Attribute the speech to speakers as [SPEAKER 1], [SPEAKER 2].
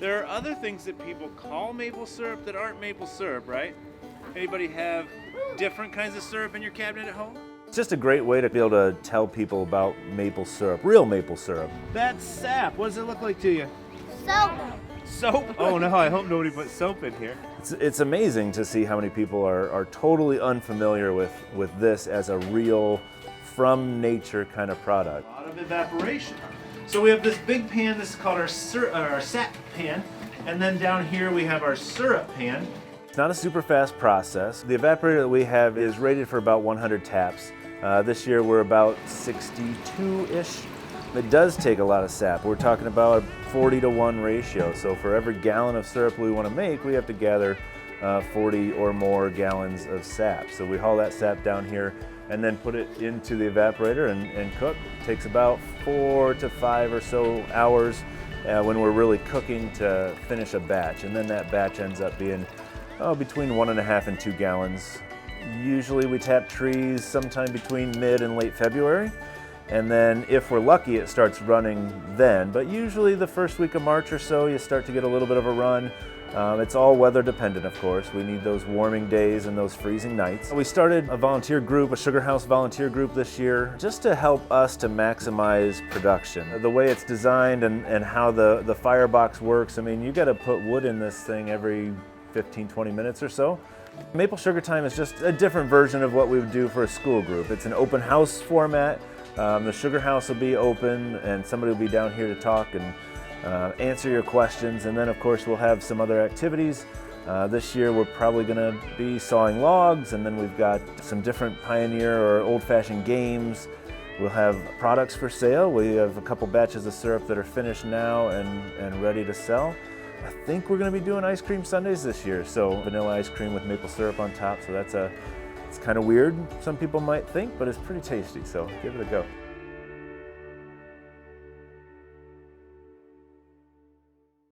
[SPEAKER 1] There are other things that people call maple syrup that aren't maple syrup, right? Anybody have different kinds of syrup in your cabinet at home?
[SPEAKER 2] It's just a great way to be able to tell people about maple syrup, real maple syrup.
[SPEAKER 1] That's sap. What does it look like to you?
[SPEAKER 3] Soap.
[SPEAKER 1] Soap? Oh no, I hope nobody put soap in here.
[SPEAKER 2] It's amazing to see how many people are totally unfamiliar with this as a real, from nature kind of product.
[SPEAKER 1] A lot of evaporation. So we have this big pan, this is called our sap pan, and then down here we have our syrup pan.
[SPEAKER 2] It's not a super fast process. The evaporator that we have is rated for about 100 taps. This year we're about 62-ish. It does take a lot of sap. We're talking about a 40-to-1 ratio. So for every gallon of syrup we want to make, we have to gather 40 or more gallons of sap. So we haul that sap down here and then put it into the evaporator and cook. It takes about 4 to 5 or so hours when we're really cooking to finish a batch. And then that batch ends up being between 1.5 and 2 gallons. Usually we tap trees sometime between mid and late February. And then if we're lucky, it starts running then. But usually the first week of March or so, you start to get a little bit of a run. It's all weather dependent, of course. We need those warming days and those freezing nights. We started a volunteer group, a Sugar House volunteer group this year, just to help us to maximize production. The way it's designed and how the firebox works, I mean, you got to put wood in this thing every 15-20 minutes or so. Maple Sugar Time is just a different version of what we would do for a school group. It's an open house format. The Sugar House will be open and somebody will be down here to talk and answer your questions, and then of course we'll have some other activities. This year we're probably going to be sawing logs, and then we've got some different pioneer or old-fashioned games. We'll have products for sale. We have a couple batches of syrup that are finished now and ready to sell. I think we're going to be doing ice cream sundaes this year, so vanilla ice cream with maple syrup on top, so it's kind of weird, some people might think, but it's pretty tasty, so give it a go.